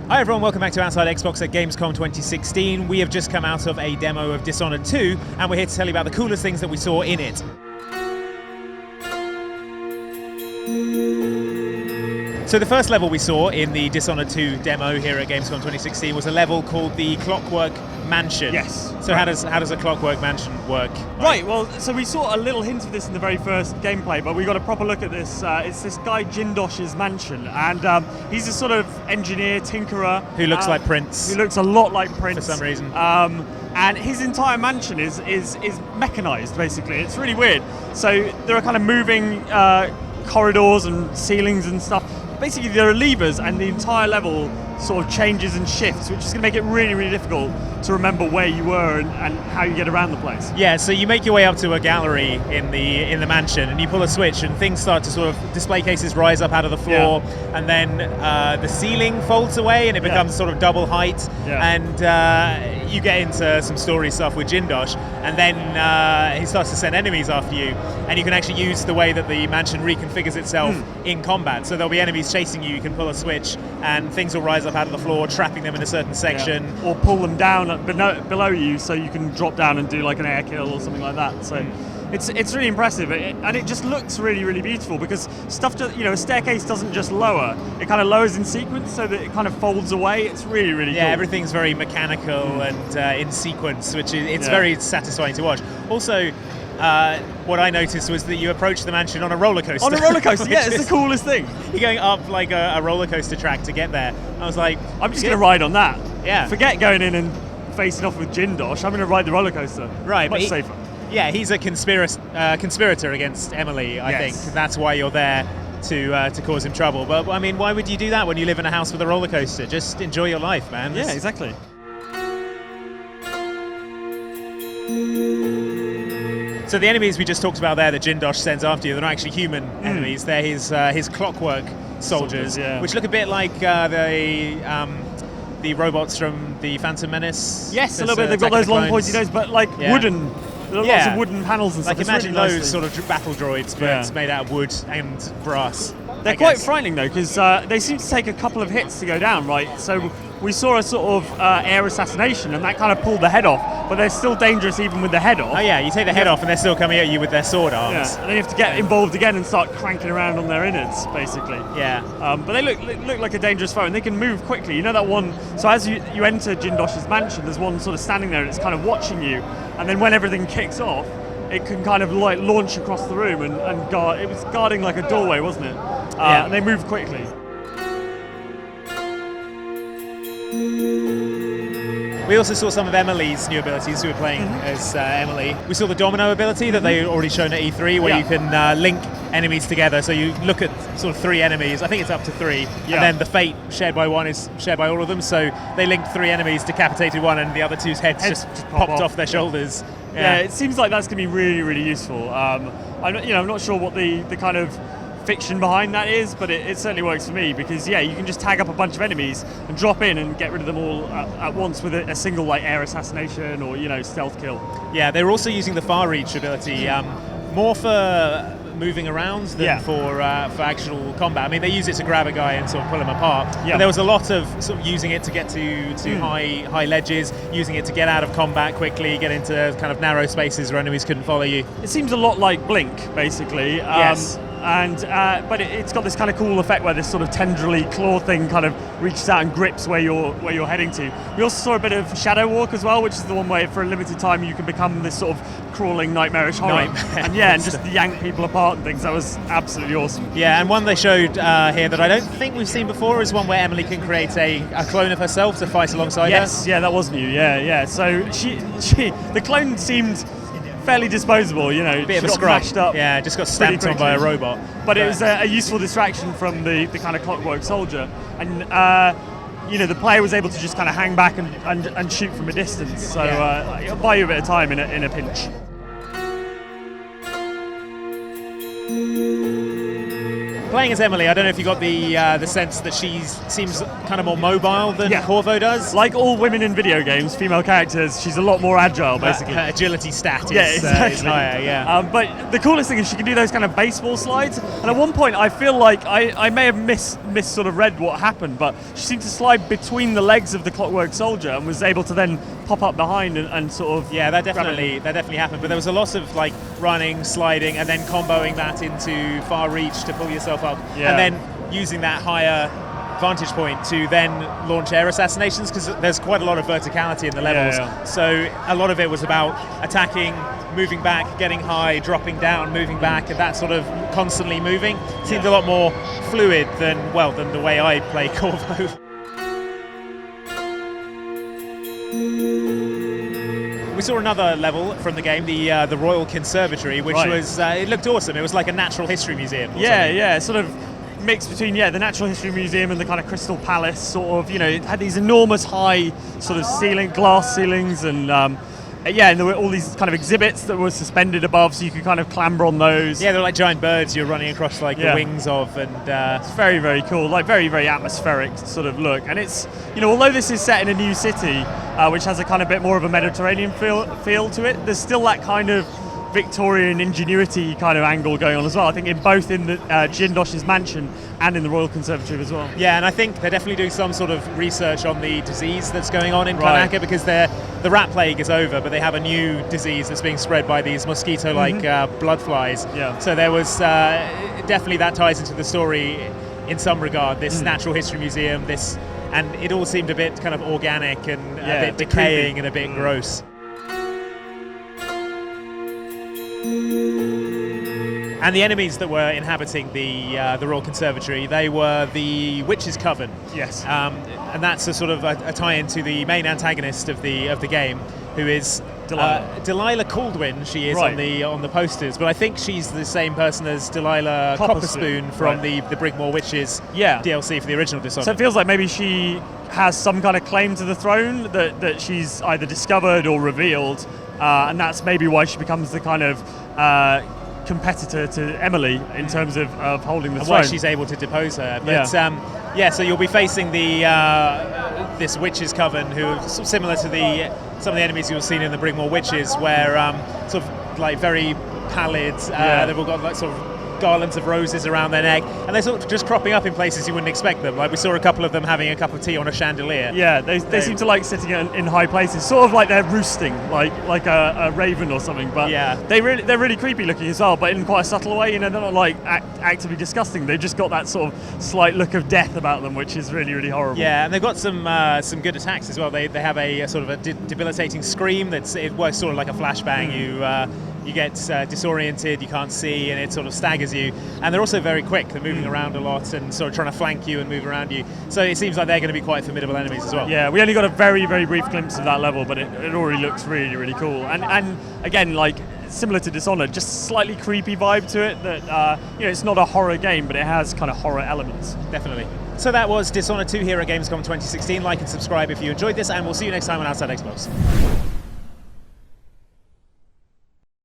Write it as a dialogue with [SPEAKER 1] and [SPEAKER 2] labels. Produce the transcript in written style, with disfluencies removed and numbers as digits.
[SPEAKER 1] Hi everyone, welcome back to Outside Xbox at Gamescom 2016. We have just come out of a demo of Dishonored 2, and we're here to tell you about the coolest things that we saw in it. So the first level we saw in the Dishonored 2 demo here at Gamescom 2016 was a level called the Clockwork Mansion.
[SPEAKER 2] Yes.
[SPEAKER 1] So how does a Clockwork Mansion work?
[SPEAKER 2] Right, well, so we saw a little hint of this in the very first gameplay, but we got a proper look at this. It's this guy Jindosh's mansion, and he's a sort of engineer, tinkerer.
[SPEAKER 1] Who looks like Prince.
[SPEAKER 2] Who looks a lot like Prince.
[SPEAKER 1] For some reason.
[SPEAKER 2] And his entire mansion is mechanized, basically. It's really weird. So there are kind of moving corridors and ceilings and stuff. Basically, there are levers, and the entire level sort of changes and shifts, which is going to make it really, really difficult to remember where you were and how you get around the place.
[SPEAKER 1] Yeah, so you make your way up to a gallery in the mansion, and you pull a switch, and things start to sort of display cases rise up out of the floor, and then the ceiling folds away, and it becomes sort of double height, and you get into some story stuff with Jindosh, and then he starts to send enemies after you, and you can actually use the way that the mansion reconfigures itself in combat. So there'll be enemies chasing you, you can pull a switch, and things will rise up out of the floor, trapping them in a certain section.
[SPEAKER 2] Or pull them down below you, so you can drop down and do like an air kill or something like that. So it's really impressive, and it just looks really, really beautiful, because stuff, a staircase doesn't just lower, it kind of lowers in sequence so that it kind of folds away. It's really, really cool.
[SPEAKER 1] Everything's very mechanical and in sequence, which is very satisfying to watch. Also, what I noticed was that you approach the mansion on a roller coaster.
[SPEAKER 2] On a roller coaster, yeah, it's the coolest thing.
[SPEAKER 1] You're going up like a roller coaster track to get there. I was like,
[SPEAKER 2] I'm just going to ride on that.
[SPEAKER 1] Yeah.
[SPEAKER 2] Forget going in and facing off with Jindosh. I'm going to ride the roller coaster.
[SPEAKER 1] Right,
[SPEAKER 2] much safer.
[SPEAKER 1] Yeah, he's a conspirator against Emily. I think that's why you're there to cause him trouble. But I mean, why would you do that when you live in a house with a roller coaster? Just enjoy your life, man.
[SPEAKER 2] Yeah, exactly.
[SPEAKER 1] So the enemies we just talked about there that Jindosh sends after you, they're not actually human enemies. They're his Clockwork Soldiers, which look a bit like the robots from the Phantom Menace.
[SPEAKER 2] Yes, a little bit. They've got those long pointy noses, but like wooden. There are lots of wooden panels and stuff.
[SPEAKER 1] Like imagine
[SPEAKER 2] really
[SPEAKER 1] those sort of battle droids, but it's made out of wood and brass.
[SPEAKER 2] They're quite frightening though, because they seem to take a couple of hits to go down, right? So we saw a sort of air assassination, and that kind of pulled the head off, but they're still dangerous even with the head off.
[SPEAKER 1] Oh yeah, you take the head off and they're still coming at you with their sword arms.
[SPEAKER 2] Yeah. And then you have to get involved again and start cranking around on their innards, basically.
[SPEAKER 1] Yeah.
[SPEAKER 2] But they look like a dangerous foe, and they can move quickly. You know that one, so as you enter Jindosh's mansion, there's one sort of standing there, and it's kind of watching you, and then when everything kicks off, it can kind of like launch across the room and guard. It was guarding like a doorway, wasn't it? And they move quickly.
[SPEAKER 1] We also saw some of Emily's new abilities. We were playing as Emily. We saw the domino ability that they had already shown at E3, where you can link enemies together. So you look at sort of 3 enemies. I think it's up to 3. And then the fate shared by one is shared by all of them. So they linked 3 enemies, decapitated one, and the other 2's heads just popped off their shoulders.
[SPEAKER 2] Yeah, it seems like that's going to be really, really useful. I'm not sure what the kind of fiction behind that is, but it certainly works for me, because you can just tag up a bunch of enemies and drop in and get rid of them all at once with a single like air assassination or stealth kill.
[SPEAKER 1] Yeah, they're also using the far reach ability more for moving around than for actual combat. I mean, they use it to grab a guy and sort of pull him apart. But there was a lot of sort of using it to get to high ledges, using it to get out of combat quickly, get into kind of narrow spaces where enemies couldn't follow you.
[SPEAKER 2] It seems a lot like Blink, basically.
[SPEAKER 1] Yes.
[SPEAKER 2] But it's got this kind of cool effect where this sort of tendrily claw thing kind of reaches out and grips where you're heading to. We also saw a bit of Shadow Walk as well, which is the one where for a limited time you can become this sort of crawling nightmarish horror and just yank people apart and things. That was absolutely awesome.
[SPEAKER 1] Yeah, and one they showed here that I don't think we've seen before is one where Emily can create a clone of herself to fight alongside her.
[SPEAKER 2] Yes, yeah, that was new. Yeah. So the clone seemed fairly disposable,
[SPEAKER 1] bit of a scrub.
[SPEAKER 2] Up
[SPEAKER 1] just got stamped on by a robot.
[SPEAKER 2] But it was a useful distraction from the kind of Clockwork Soldier, and the player was able to just kind of hang back and shoot from a distance. So it'll buy you a bit of time in a pinch.
[SPEAKER 1] playing as Emily, I don't know if you got the sense that she seems kind of more mobile than Corvo does.
[SPEAKER 2] Like all women in video games, female characters, she's a lot more agile, basically.
[SPEAKER 1] Her agility stat is higher,
[SPEAKER 2] but the coolest thing is she can do those kind of baseball slides. And at one point, I feel like I may have missed sort of read what happened, but she seemed to slide between the legs of the Clockwork Soldier and was able to then pop up behind and sort of
[SPEAKER 1] that definitely happened. But there was a lot of like running, sliding, and then comboing that into far reach to pull yourself up, and then using that higher vantage point to then launch air assassinations, because there's quite a lot of verticality in the levels. So a lot of it was about attacking, moving back, getting high, dropping down, moving back, and that sort of constantly moving seemed a lot more fluid than the way I play Corvo. We saw another level from the game, the Royal Conservatory, which was it looked awesome. It was like a natural history museum.
[SPEAKER 2] Sort of mix between the Natural History Museum and the kind of Crystal Palace. Sort of, it had these enormous high sort of glass ceilings, and and there were all these kind of exhibits that were suspended above, so you could kind of clamber on those.
[SPEAKER 1] Yeah, they're like giant birds you're running across like the wings of, and
[SPEAKER 2] it's very, very cool, like very, very atmospheric sort of look. And it's, although this is set in a new city, which has a kind of bit more of a Mediterranean feel to it, there's still that kind of Victorian ingenuity kind of angle going on as well. I think in both in the Jindosh's mansion and in the Royal Conservatory as well.
[SPEAKER 1] Yeah, and I think they're definitely doing some sort of research on the disease that's going on in Karnaca, because the rat plague is over, but they have a new disease that's being spread by these mosquito-like blood flies.
[SPEAKER 2] Yeah.
[SPEAKER 1] So there was definitely that ties into the story in some regard. This natural history museum, and it all seemed a bit kind of organic and a bit decaying creepy and a bit gross. And the enemies that were inhabiting the Royal Conservatory, they were the Witch's Coven.
[SPEAKER 2] Yes.
[SPEAKER 1] And that's a sort of a tie-in to the main antagonist of the game, who is Delilah Caldwin. She is on the posters, but I think she's the same person as Delilah Copperspoon from the Brigmore Witches DLC for the original Dishonored.
[SPEAKER 2] So it feels like maybe she has some kind of claim to the throne that she's either discovered or revealed, and that's maybe why she becomes the kind of competitor to Emily in terms of holding the throne.
[SPEAKER 1] Why she's able to depose her. But so you'll be facing this Witches Coven, who are similar to some of the enemies you've seen in the Brigmore Witches, where sort of like very pallid. They've all got like sort of garlands of roses around their neck, and they're sort of just cropping up in places you wouldn't expect them. Like we saw a couple of them having a cup of tea on a chandelier.
[SPEAKER 2] Yeah, they seem to like sitting in high places, sort of like they're roosting, like a raven or something. But they're really creepy looking as well, but in quite a subtle way. They're not like actively disgusting. They've just got that sort of slight look of death about them, which is really, really horrible.
[SPEAKER 1] Yeah, and they've got some good attacks as well. They have a sort of a debilitating scream it works sort of like a flashbang. You get disoriented, you can't see, and it sort of staggers you. And they're also very quick. They're moving around a lot and sort of trying to flank you and move around you. So it seems like they're going to be quite formidable enemies as well.
[SPEAKER 2] Yeah, we only got a very, very brief glimpse of that level, but it already looks really, really cool. And again, like similar to Dishonored, just slightly creepy vibe to it. That it's not a horror game, but it has kind of horror elements.
[SPEAKER 1] Definitely. So that was Dishonored 2 here at Gamescom 2016. Like and subscribe if you enjoyed this, and we'll see you next time on Outside Xbox.